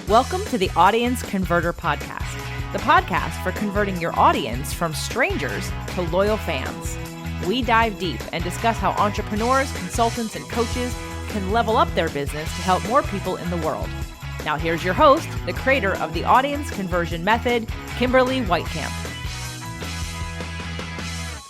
Welcome to the Audience Converter Podcast, the podcast for converting your audience from strangers to loyal fans. We dive deep and discuss how entrepreneurs, consultants, and coaches can level up their business to help more people in the world. Now here's your host, the creator of the Audience Conversion Method, Kimberly Weitkamp.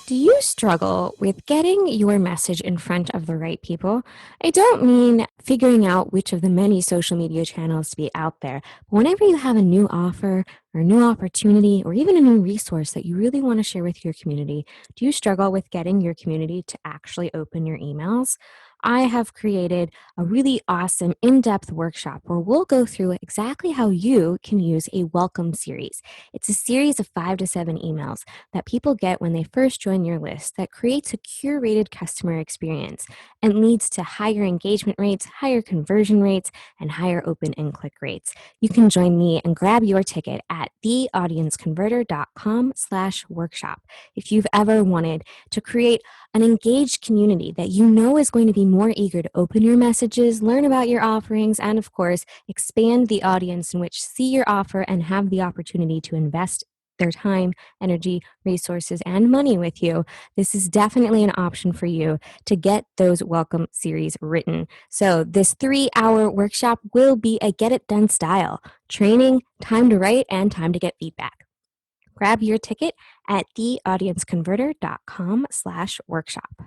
Do you struggle with getting your message in front of the right people? I don't mean figuring out which of the many social media channels to be out there. But whenever you have a new offer or a new opportunity or even a new resource that you really want to share with your community, do you struggle with getting your community to actually open your emails? I have created a really awesome in-depth workshop where we'll go through exactly how you can use a welcome series. It's a series of 5 to 7 emails that people get when they first join your list that creates a curated customer experience and leads to higher engagement rates, higher conversion rates, and higher open and click rates. You can join me and grab your ticket at theaudienceconverter.com/workshop. If you've ever wanted to create an engaged community that you know is going to be more eager to open your messages, learn about your offerings, and of course, expand the audience in which see your offer and have the opportunity to invest their time, energy, resources, and money with you, this is definitely an option for you to get those welcome series written. So this 3-hour workshop will be a get it done style, training, time to write, and time to get feedback. Grab your ticket at theaudienceconverter.com/workshop.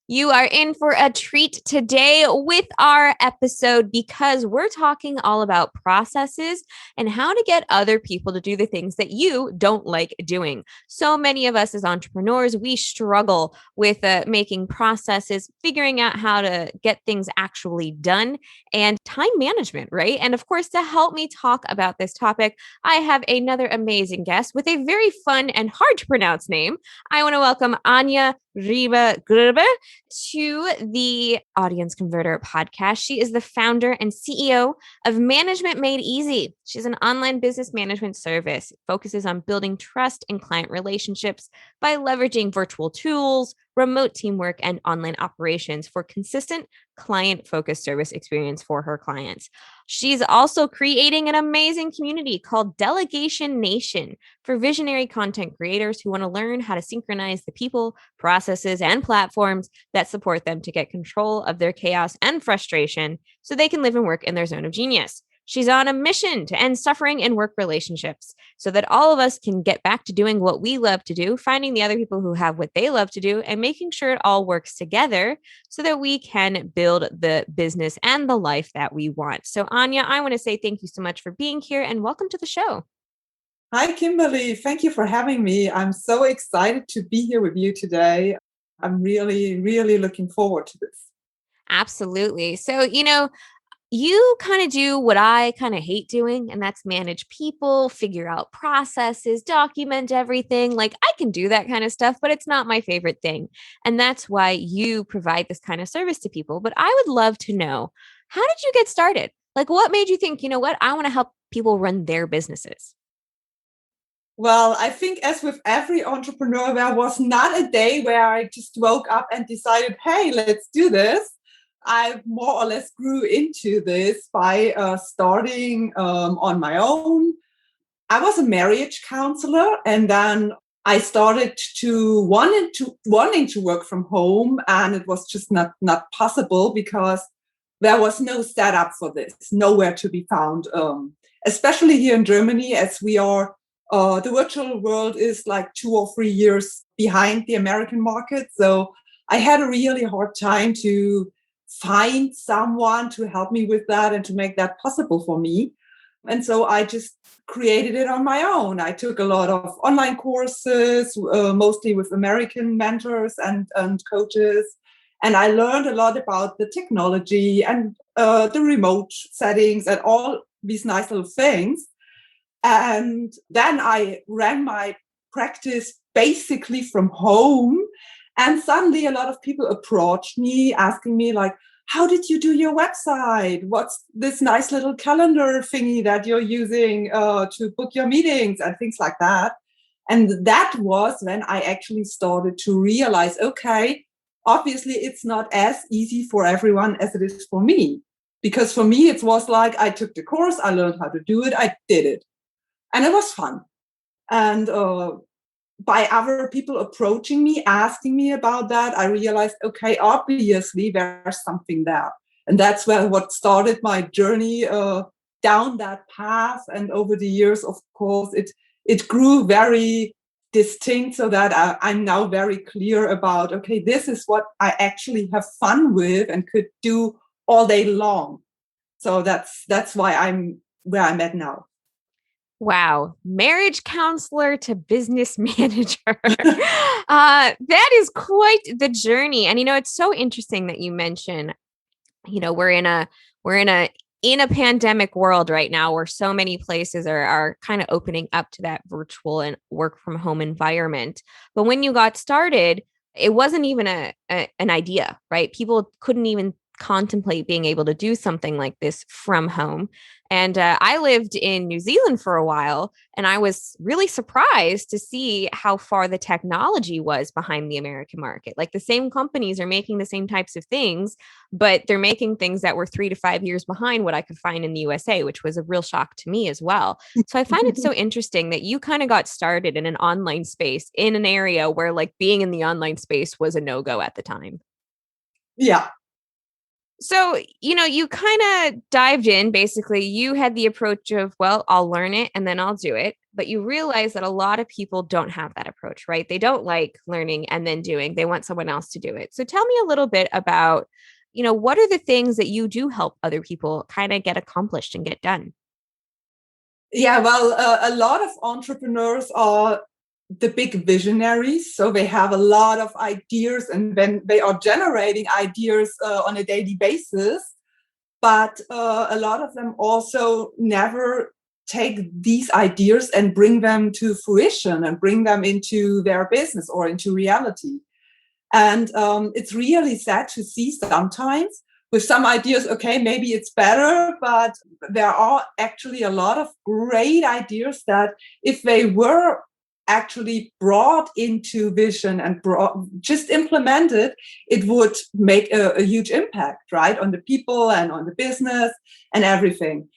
You are in for a treat today with our episode because we're talking all about processes and how to get other people to do the things that you don't like doing. So many of us as entrepreneurs, we struggle with making processes, figuring out how to get things actually done, and time management, right? And of course, to help me talk about this topic, I have another amazing guest with a very fun and hard to pronounce name. I want to welcome Anja Riemer-Grobe to the Audience Converter podcast. She is the founder and CEO of Management Made Easy. She's an online business management service. It focuses on building trust in client relationships by leveraging virtual tools, remote teamwork, and online operations for consistent client-focused service experience for her clients. She's also creating an amazing community called Delegation Nation for visionary content creators who want to learn how to synchronize the people, processes, and platforms that support them to get control of their chaos and frustration so they can live and work in their zone of genius. She's on a mission to end suffering in work relationships so that all of us can get back to doing what we love to do, finding the other people who have what they love to do, and making sure it all works together so that we can build the business and the life that we want. So, Anja, I want to say thank you so much for being here and welcome to the show. Hi, Kimberly. Thank you for having me. I'm so excited to be here with you today. I'm really, really looking forward to this. Absolutely. So, you kind of do what I kind of hate doing, and that's manage people, figure out processes, document everything. Like I can do that kind of stuff, but it's not my favorite thing. And that's why you provide this kind of service to people. But I would love to know, how did you get started? Like what made you think, you know what, I want to help people run their businesses? Well, I think as with every entrepreneur, there was not a day where I just woke up and decided, hey, let's do this. I more or less grew into this by starting on my own. I was a marriage counselor, and then I started to wanting to work from home, and it was just not possible because there was no setup for this, nowhere to be found, especially here in Germany, as we are. The virtual world is like 2 or 3 years behind the American market, so I had a really hard time to find someone to help me with that and to make that possible for me. And so I just created it on my own. I took a lot of online courses, mostly with American mentors and coaches. And I learned a lot about the technology and the remote settings and all these nice little things. And then I ran my practice basically from home. And suddenly a lot of people approached me asking me like, how did you do your website? What's this nice little calendar thingy that you're using to book your meetings and things like that? And that was when I actually started to realize, okay, obviously it's not as easy for everyone as it is for me. Because for me, it was like I took the course, I learned how to do it, I did it. And it was fun. And by other people approaching me, asking me about that, I realized, okay, obviously there's something there. And that's what started my journey down that path. And over the years, of course, it grew very distinct, so that I'm now very clear about, okay, this is what I actually have fun with and could do all day long. So that's why I'm where I'm at now. Wow. Marriage counselor to business manager. That is quite the journey. And, it's so interesting that you mention, we're in a pandemic world right now where so many places are kind of opening up to that virtual and work from home environment. But when you got started, it wasn't even an idea, right? People couldn't even contemplate being able to do something like this from home. And I lived in New Zealand for a while, and I was really surprised to see how far the technology was behind the American market. Like, the same companies are making the same types of things, but they're making things that were 3 to 5 years behind what I could find in the USA, which was a real shock to me as well. So I find it so interesting that you kind of got started in an online space in an area where, like, being in the online space was a no-go at the time. Yeah. So, you kind of dived in. Basically, you had the approach of, well, I'll learn it and then I'll do it. But you realize that a lot of people don't have that approach, right? They don't like learning and then doing. They want someone else to do it. So tell me a little bit about, what are the things that you do help other people kind of get accomplished and get done? Yeah, well, a lot of entrepreneurs are the big visionaries. So they have a lot of ideas, and then they are generating ideas on a daily basis. But a lot of them also never take these ideas and bring them to fruition and bring them into their business or into reality. And it's really sad to see sometimes with some ideas, okay, maybe it's better, but there are actually a lot of great ideas that if they were actually brought into vision and just implemented, it would make a huge impact, right, on the people and on the business and everything.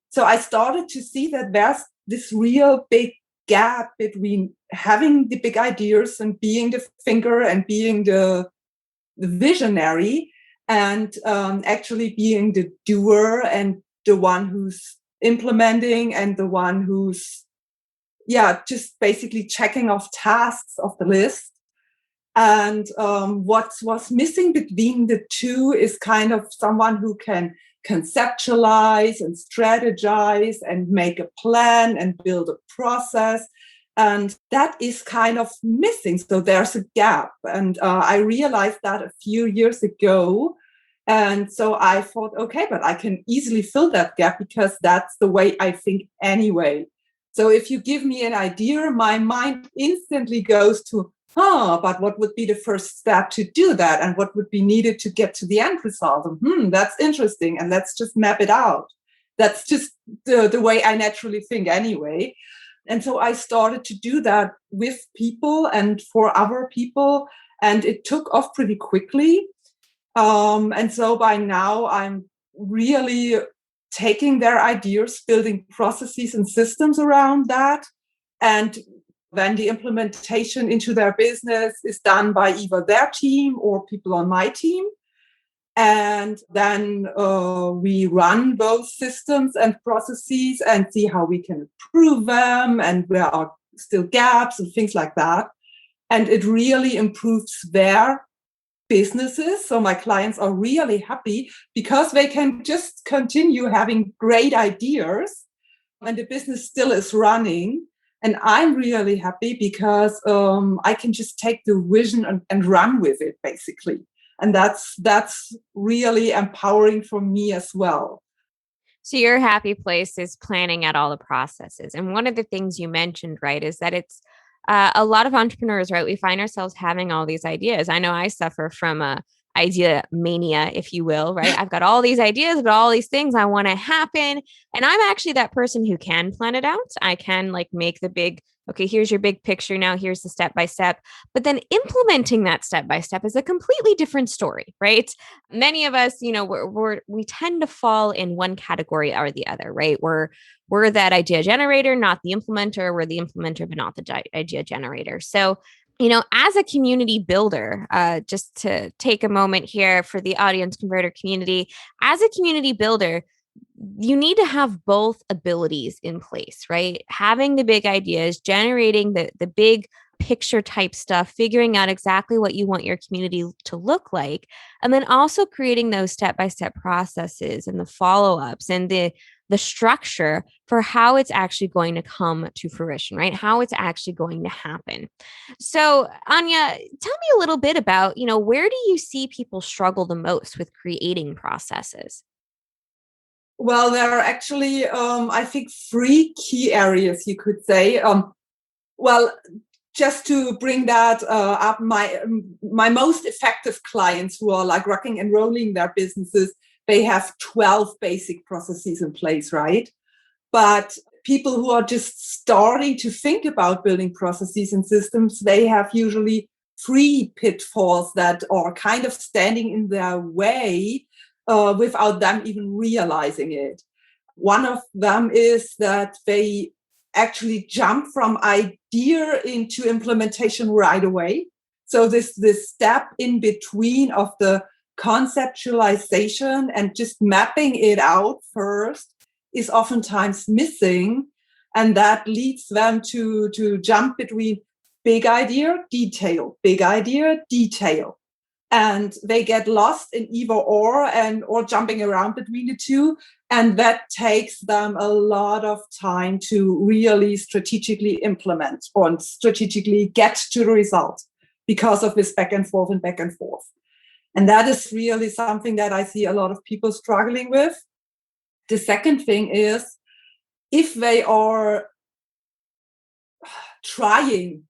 So I started to see that there's this real big gap between having the big ideas and being the thinker and being the visionary, and actually being the doer and the one who's implementing and the one who's just basically checking off tasks of the list. And what's missing between the two is kind of someone who can conceptualize and strategize and make a plan and build a process. And that is kind of missing. So there's a gap. And I realized that a few years ago. And so I thought, okay, but I can easily fill that gap because that's the way I think anyway. So if you give me an idea, my mind instantly goes to, but what would be the first step to do that? And what would be needed to get to the end result? That's interesting. And let's just map it out. That's just the way I naturally think anyway. And so I started to do that with people and for other people. And it took off pretty quickly. And so by now I'm really taking their ideas, building processes and systems around that. And then the implementation into their business is done by either their team or people on my team. And then we run both systems and processes and see how we can improve them and where are still gaps and things like that. And it really improves their businesses. So my clients are really happy because they can just continue having great ideas and the business still is running. And I'm really happy because I can just take the vision and run with it, basically. And that's really empowering for me as well. So your happy place is planning out all the processes. And one of the things you mentioned, right, is that it's a lot of entrepreneurs, right? We find ourselves having all these ideas. I know I suffer from a idea mania, if you will, right? I've got all these ideas about all these things I want to happen. And I'm actually that person who can plan it out. I can like make the big, okay, here's your big picture. Now here's the step by step. But then implementing that step by step is a completely different story, right? Many of us, we tend to fall in one category or the other, right? We're that idea generator, not the implementer. We're the implementer, but not the idea generator. So, as a community builder, just to take a moment here for the audience converter community, as a community builder, you need to have both abilities in place, right? Having the big ideas, generating the big picture type stuff, figuring out exactly what you want your community to look like, and then also creating those step-by-step processes and the follow-ups and the structure for how it's actually going to come to fruition, right? How it's actually going to happen. So, Anja, tell me a little bit about, where do you see people struggle the most with creating processes? Well, there are actually, I think, three key areas you could say. Well, just to bring that up, my most effective clients who are like rocking and rolling their businesses, they have 12 basic processes in place, right? But people who are just starting to think about building processes and systems, they have usually 3 pitfalls that are kind of standing in their way without them even realizing it. One of them is that they actually jump from idea into implementation right away. So this step in between of the conceptualization and just mapping it out first is oftentimes missing. And that leads them to jump between big idea, detail, big idea, detail. And they get lost in either or jumping around between the two. And that takes them a lot of time to really strategically implement or strategically get to the result because of this back and forth and back and forth. And that is really something that I see a lot of people struggling with. The second thing is if they are trying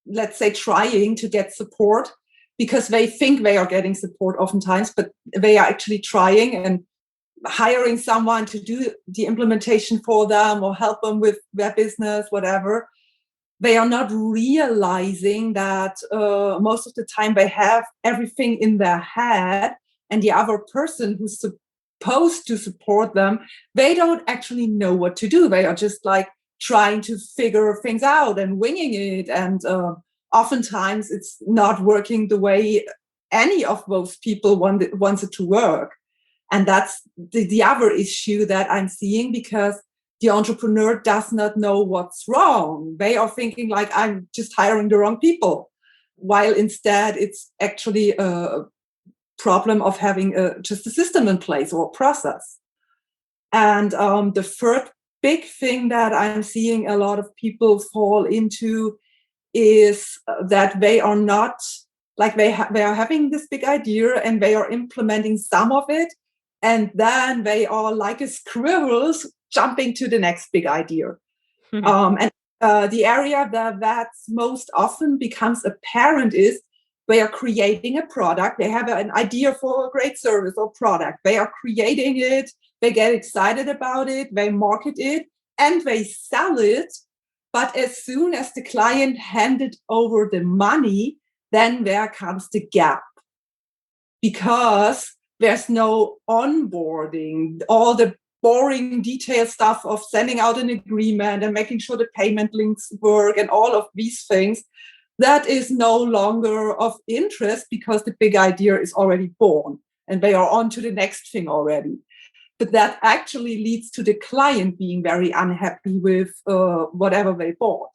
to get support, because they think they are getting support oftentimes, but they are actually trying and hiring someone to do the implementation for them or help them with their business, whatever. They are not realizing that most of the time they have everything in their head, and the other person who's supposed to support them, they don't actually know what to do. They are just like trying to figure things out and winging it. And oftentimes it's not working the way any of those people wants it to work. And that's the other issue that I'm seeing, because the entrepreneur does not know what's wrong. They are thinking like, I'm just hiring the wrong people, while instead it's actually a problem of having just a system in place or a process. And the third big thing that I'm seeing a lot of people fall into is that they are not like they are having this big idea and they are implementing some of it, and then they are like a squirrels jumping to the next big idea. And the area that's most often becomes apparent is they are creating a product. They have an idea for a great service or product. They are creating it. They get excited about it. They market it and they sell it. But as soon as the client handed over the money, then there comes the gap, because there's no onboarding, all the boring detail stuff of sending out an agreement and making sure the payment links work and all of these things. That is no longer of interest because the big idea is already born and they are on to the next thing already. But that actually leads to the client being very unhappy with whatever they bought.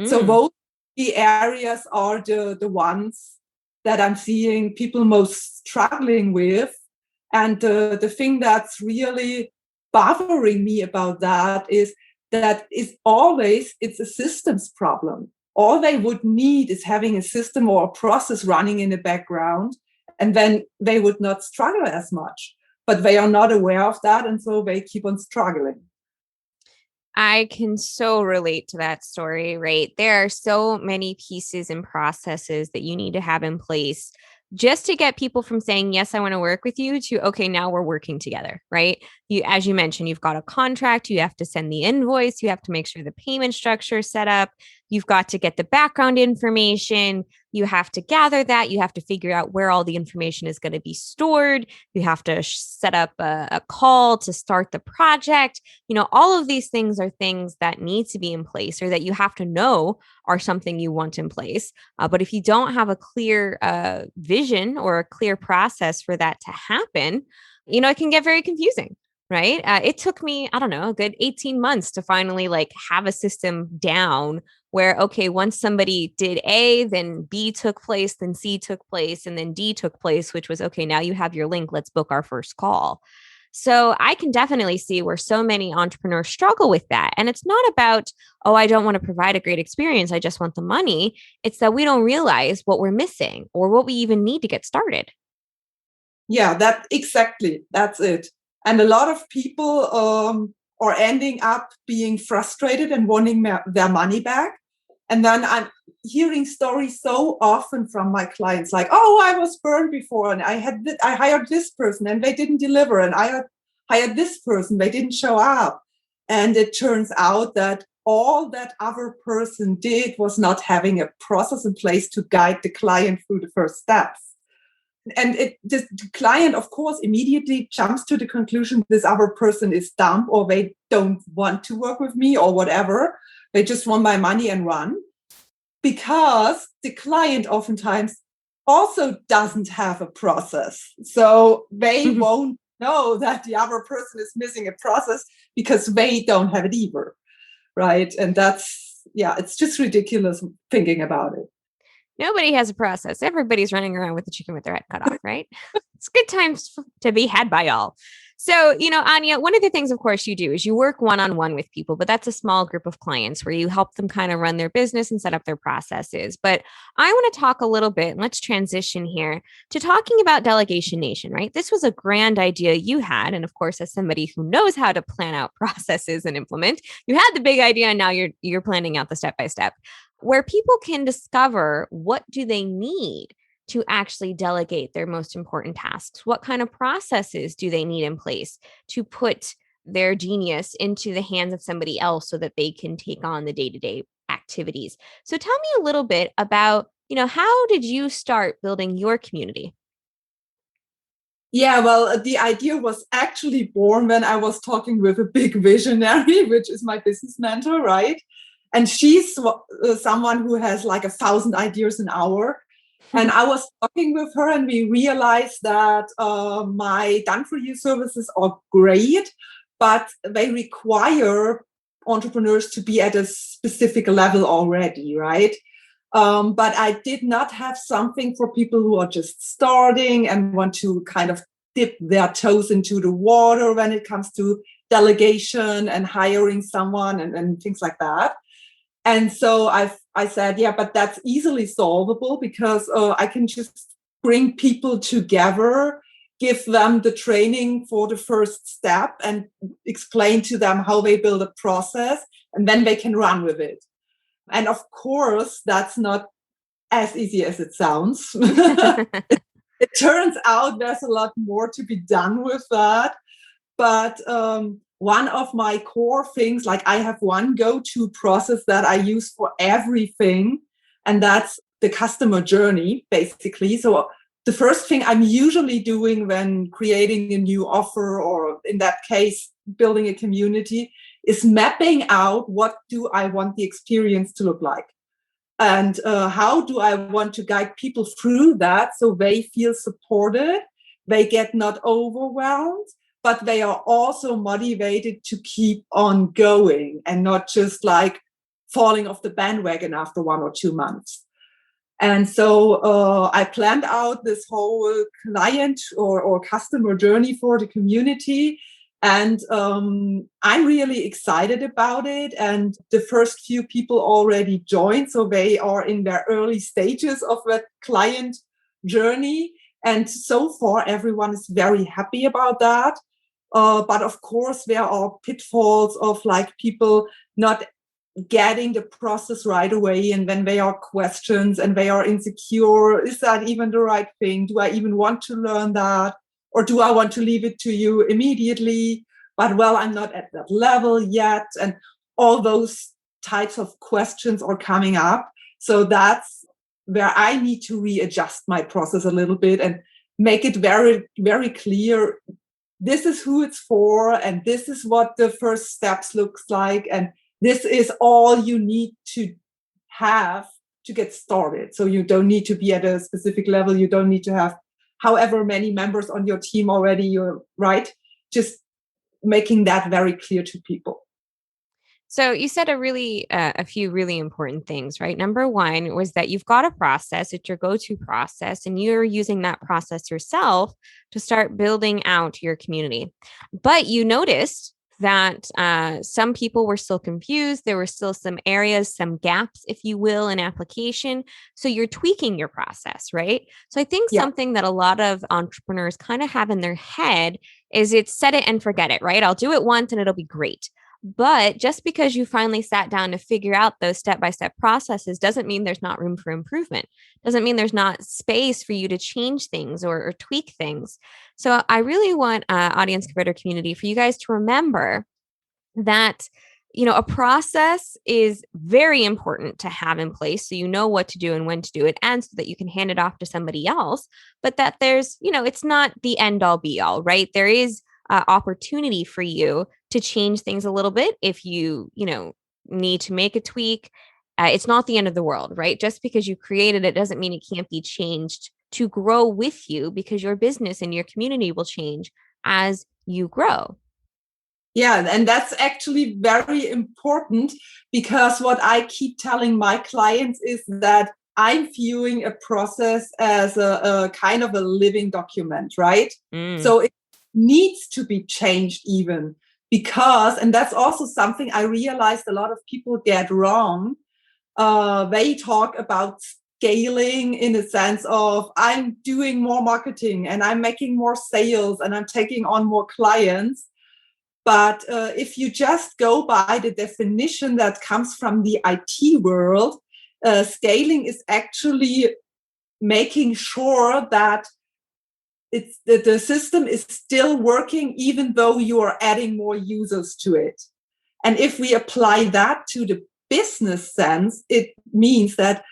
So those the areas are the ones that I'm seeing people most struggling with. And the thing that's really bothering me about that is it's a systems problem. All they would need is having a system or a process running in the background, and then they would not struggle as much. But they are not aware of that, and so they keep on struggling. I can so relate to that story, right? There are so many pieces and processes that you need to have in place just to get people from saying, yes, I want to work with you to, okay, now we're working together, right? As you mentioned, you've got a contract, you have to send the invoice, you have to make sure the payment structure is set up, you've got to get the background information, you have to gather that, you have to figure out where all the information is going to be stored, you have to set up a call to start the project. All of these things are things that need to be in place, or that you have to know are something you want in place. But if you don't have a clear vision or a clear process for that to happen, it can get very confusing. Right. It took me, I don't know, a good 18 months to finally have a system down where, okay, once somebody did A, then B took place, then C took place, and then D took place, which was, okay, now you have your link. Let's book our first call. So I can definitely see where so many entrepreneurs struggle with that. And it's not about, oh, I don't want to provide a great experience, I just want the money. It's that we don't realize what we're missing or what we even need to get started. Yeah, that's it. And a lot of people are ending up being frustrated and wanting their money back. And then I'm hearing stories so often from my clients like, oh, I was burned before, and I hired this person and they didn't deliver, and I hired this person, they didn't show up. And it turns out that all that other person did was not having a process in place to guide the client through the first steps. And the client, of course, immediately jumps to the conclusion this other person is dumb, or they don't want to work with me, or whatever. They just want my money and run. Because the client oftentimes also doesn't have a process. So they won't know that the other person is missing a process because they don't have it either. Right. And it's just ridiculous thinking about it. Nobody has a process. Everybody's running around with the chicken with their head cut off, right? It's good times to be had by all. So, Anja, one of the things, of course, you do is you work one-on-one with people, but that's a small group of clients where you help them kind of run their business and set up their processes. But I want to talk a little bit, and let's transition here to talking about Delegation Nation, right? This was a grand idea you had. And of course, as somebody who knows how to plan out processes and implement, you had the big idea, and now you're planning out the step-by-step, where people can discover what do they need to actually delegate their most important tasks. What kind of processes do they need in place to put their genius into the hands of somebody else so that they can take on the day-to-day activities? So tell me a little bit about, how did you start building your community? Yeah, well, the idea was actually born when I was talking with a big visionary, which is my business mentor, right? And she's someone who has 1,000 ideas an hour. And I was talking with her, and we realized that my done-for-you services are great, but they require entrepreneurs to be at a specific level already, right? But I did not have something for people who are just starting and want to kind of dip their toes into the water when it comes to delegation and hiring someone and things like that. And so I said, yeah, but that's easily solvable because I can just bring people together, give them the training for the first step, and explain to them how they build a process, and then they can run with it. And of course, that's not as easy as it sounds. It turns out there's a lot more to be done with that. But one of my core things, I have one go-to process that I use for everything, and that's the customer journey, basically. So the first thing I'm usually doing when creating a new offer, or in that case, building a community, is mapping out what do I want the experience to look like. And how do I want to guide people through that so they feel supported, they get not overwhelmed, but they are also motivated to keep on going and not just falling off the bandwagon after 1 or 2 months. And so I planned out this whole client or customer journey for the community. And I'm really excited about it. And the first few people already joined. So they are in their early stages of that client journey. And so far, everyone is very happy about that. But of course, there are pitfalls of people not getting the process right away. And when there are questions and they are insecure, is that even the right thing? Do I even want to learn that? Or do I want to leave it to you immediately? But well, I'm not at that level yet. And all those types of questions are coming up. So that's where I need to readjust my process a little bit and make it very, very clear. This is who it's for, and this is what the first steps looks like. And this is all you need to have to get started. So you don't need to be at a specific level. You don't need to have however many members on your team already. You're right. Just making that very clear to people. So you said a few really important things, right? Number one was that you've got a process, it's your go-to process, and you're using that process yourself to start building out your community. But you noticed that some people were still confused. There were still some areas, some gaps, if you will, in application. So you're tweaking your process, right? So I think something that a lot of entrepreneurs kind of have in their head is it's set it and forget it, right? I'll do it once and it'll be great. But just because you finally sat down to figure out those step-by-step processes doesn't mean there's not room for improvement. Doesn't mean there's not space for you to change things or tweak things. So I really want audience converter community for you guys to remember that, you know, a process is very important to have in place so you know what to do and when to do it, and so that you can hand it off to somebody else. But that there's, you know, it's not the end all be all, right? There is opportunity for you to change things a little bit if you need to make a tweak. It's not the end of the world, right? Just because you created it doesn't mean it can't be changed to grow with you, because your business and your community will change as you grow. Yeah, and that's actually very important, because what I keep telling my clients is that I'm viewing a process as a kind of a living document, right? So it needs to be changed even, because, and that's also something I realized a lot of people get wrong. They talk about scaling in a sense of I'm doing more marketing and I'm making more sales and I'm taking on more clients. But if you just go by the definition that comes from the IT world, scaling is actually making sure that the system is still working even though you are adding more users to it. And if we apply that to the business sense, it means that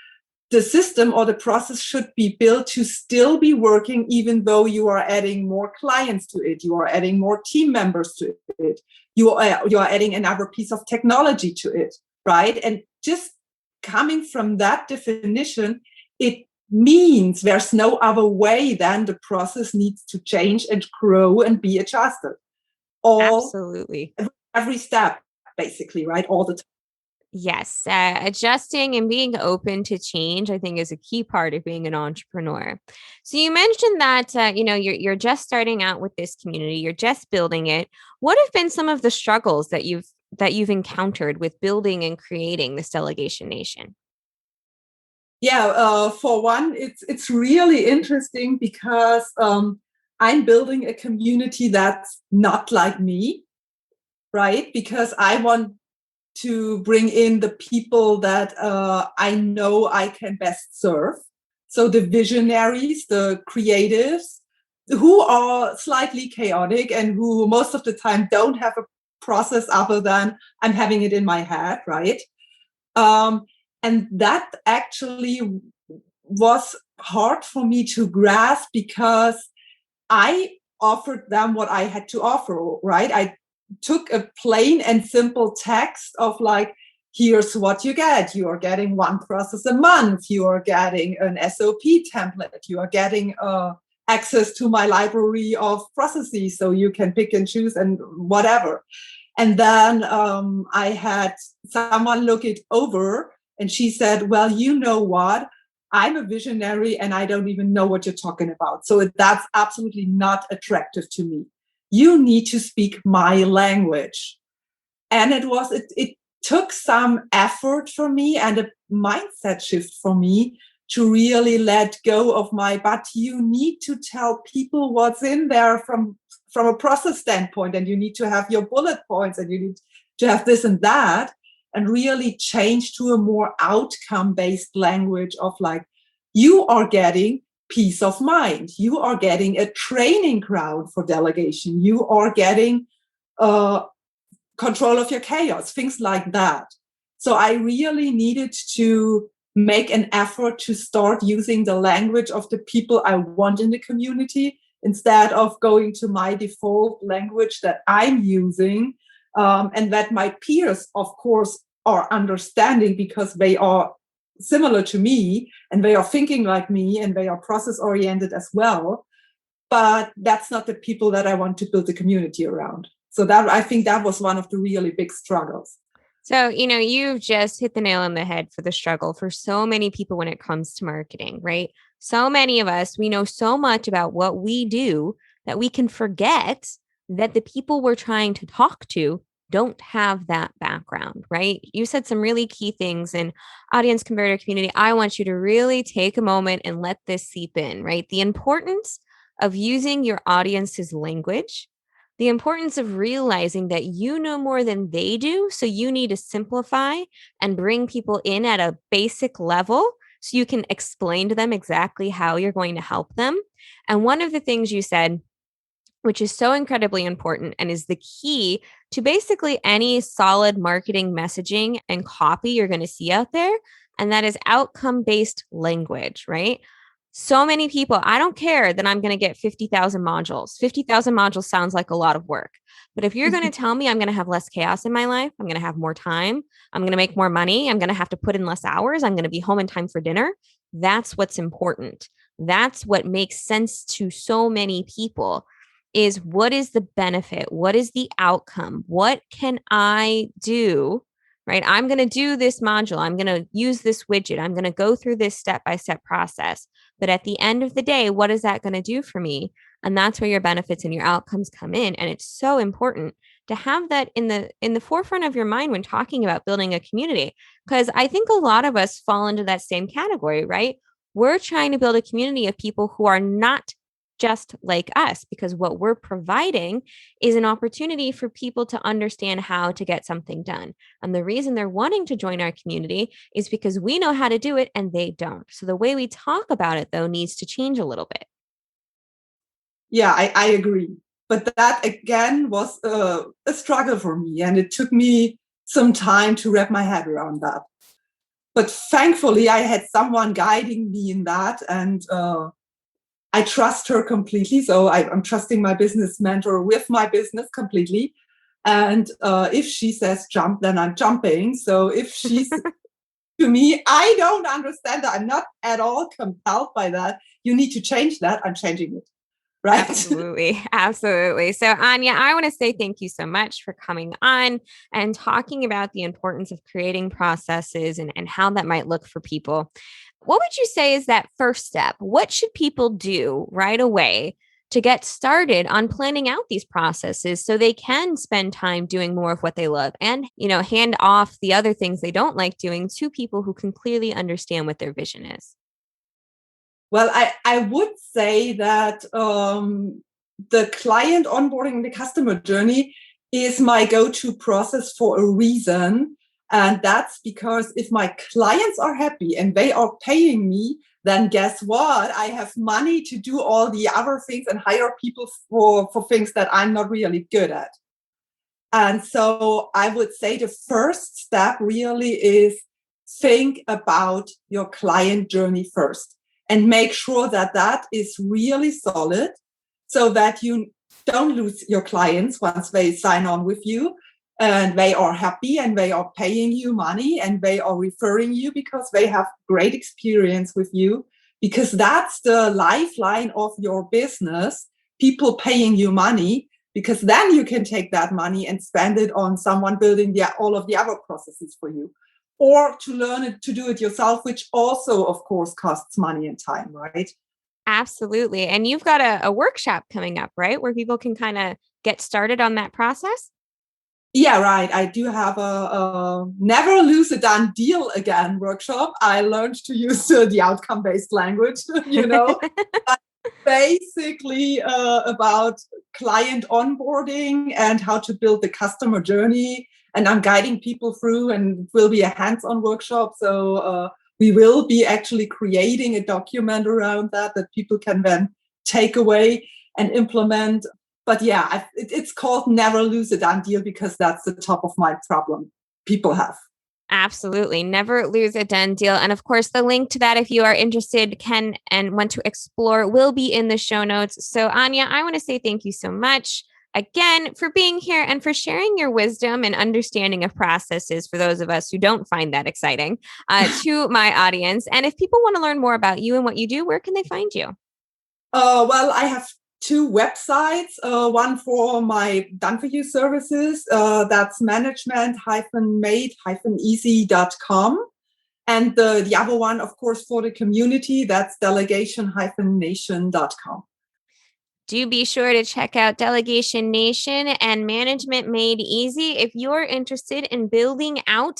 the system or the process should be built to still be working even though you are adding more clients to it, you are adding more team members to it, you are adding another piece of technology to it, right? And just coming from that definition, it means there's no other way than the process needs to change and grow and be adjusted. Absolutely. Every step, basically, right? All the time. Yes. Adjusting and being open to change, I think, is a key part of being an entrepreneur. So you mentioned that, you're just starting out with this community, you're just building it. What have been some of the struggles that you've encountered with building and creating this Delegation Nation? Yeah, for one, it's really interesting because I'm building a community that's not like me, right? Because I want to bring in the people that I know I can best serve. So the visionaries, the creatives, who are slightly chaotic and who most of the time don't have a process other than I'm having it in my head, right? And that actually was hard for me to grasp because I offered them what I had to offer, right? I took a plain and simple text of like, here's what you get. You are getting one process a month. You are getting an SOP template. You are getting access to my library of processes so you can pick and choose and whatever. And then I had someone look it over and she said, well, you know what? I'm a visionary and I don't even know what you're talking about. So that's absolutely not attractive to me. You need to speak my language. And it took some effort for me and a mindset shift for me to really let go of but you need to tell people what's in there from a process standpoint, and you need to have your bullet points and you need to have this and that. and really change to a more outcome-based language of like, you are getting peace of mind. You are getting a training ground for delegation. You are getting control of your chaos, things like that. So I really needed to make an effort to start using the language of the people I want in the community instead of going to my default language that I'm using, and that my peers, of course, are understanding because they are similar to me and they are thinking like me and they are process oriented as well. But that's not the people that I want to build a community around. So that, I think that was one of the really big struggles. So, you've just hit the nail on the head for the struggle for so many people when it comes to marketing, right? So many of us, we know so much about what we do that we can forget that the people we're trying to talk to don't have that background, right? You said some really key things, and audience converter community, I want you to really take a moment and let this seep in, right? The importance of using your audience's language, the importance of realizing that you know more than they do. So you need to simplify and bring people in at a basic level so you can explain to them exactly how you're going to help them. And one of the things you said, which is so incredibly important and is the key to basically any solid marketing messaging and copy you're going to see out there, and that is outcome-based language, right? So many people, I don't care that I'm going to get 50,000 modules. 50,000 modules sounds like a lot of work. But if you're going to tell me I'm going to have less chaos in my life, I'm going to have more time, I'm going to make more money, I'm going to have to put in less hours, I'm going to be home in time for dinner, that's what's important. That's what makes sense to so many people, is what is the benefit? What is the outcome? What can I do? Right? I'm going to do this module. I'm going to use this widget. I'm going to go through this step-by-step process. But at the end of the day, what is that going to do for me? And that's where your benefits and your outcomes come in. And it's so important to have that in the forefront of your mind when talking about building a community, because I think a lot of us fall into that same category, right? We're trying to build a community of people who are not just like us, because what we're providing is an opportunity for people to understand how to get something done. And the reason they're wanting to join our community is because we know how to do it and they don't. So the way we talk about it, though, needs to change a little bit. Yeah, I agree. But that, again, was a struggle for me. And it took me some time to wrap my head around that. But thankfully, I had someone guiding me in that. And I trust her completely. So I'm trusting my business mentor with my business completely. And if she says jump, then I'm jumping. So if she's to me, I don't understand that. I'm not at all compelled by that. You need to change that. I'm changing it. Right? Absolutely. Absolutely. So Anja, I want to say thank you so much for coming on and talking about the importance of creating processes and how that might look for people. What would you say is that first step? What should people do right away to get started on planning out these processes so they can spend time doing more of what they love and, hand off the other things they don't like doing to people who can clearly understand what their vision is? Well, I would say that the client onboarding, the customer journey is my go-to process for a reason. And that's because if my clients are happy and they are paying me, then guess what? I have money to do all the other things and hire people for things that I'm not really good at. And so I would say the first step really is think about your client journey first and make sure that that is really solid so that you don't lose your clients once they sign on with you. And they are happy and they are paying you money and they are referring you because they have great experience with you, because that's the lifeline of your business, people paying you money, because then you can take that money and spend it on someone building all of the other processes for you, or to learn it, to do it yourself, which also, of course, costs money and time, right? Absolutely. And you've got a workshop coming up, right? Where people can kind of get started on that process? Yeah, right. I do have a never lose a done deal again workshop. I learned to use the outcome-based language, but basically about client onboarding and how to build the customer journey and I'm guiding people through, and it will be a hands-on workshop. So we will be actually creating a document around that people can then take away and implement. But yeah, it's called Never Lose a Damn Deal because that's the top of mind problem people have. Absolutely. Never lose a done deal. And of course, the link to that, if you are interested, can and want to explore, will be in the show notes. So Anja, I want to say thank you so much again for being here and for sharing your wisdom and understanding of processes for those of us who don't find that exciting to my audience. And if people want to learn more about you and what you do, where can they find you? Well, I have 2 websites, one for my done-for-you services, that's management-made-easy.com. And the other one, of course, for the community, that's delegation-nation.com. Do be sure to check out Delegation Nation and Management Made Easy if you're interested in building out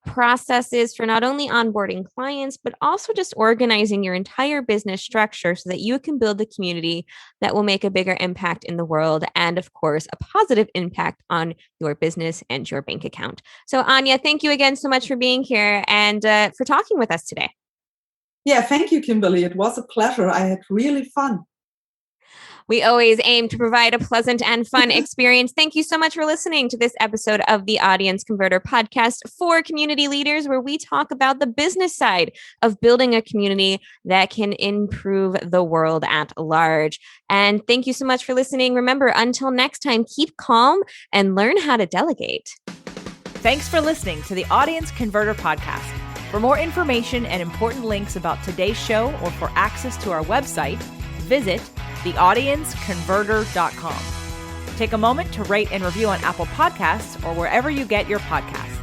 processes for not only onboarding clients, but also just organizing your entire business structure so that you can build a community that will make a bigger impact in the world. And of course, a positive impact on your business and your bank account. So Anja, thank you again so much for being here and for talking with us today. Yeah, thank you, Kimberly. It was a pleasure. I had really fun. We always aim to provide a pleasant and fun experience. Thank you so much for listening to this episode of the Audience Converter podcast for community leaders, where we talk about the business side of building a community that can improve the world at large. And thank you so much for listening. Remember, until next time, keep calm and learn how to delegate. Thanks for listening to the Audience Converter podcast. For more information and important links about today's show or for access to our website, visit theaudienceconverter.com. Take a moment to rate and review on Apple Podcasts or wherever you get your podcasts.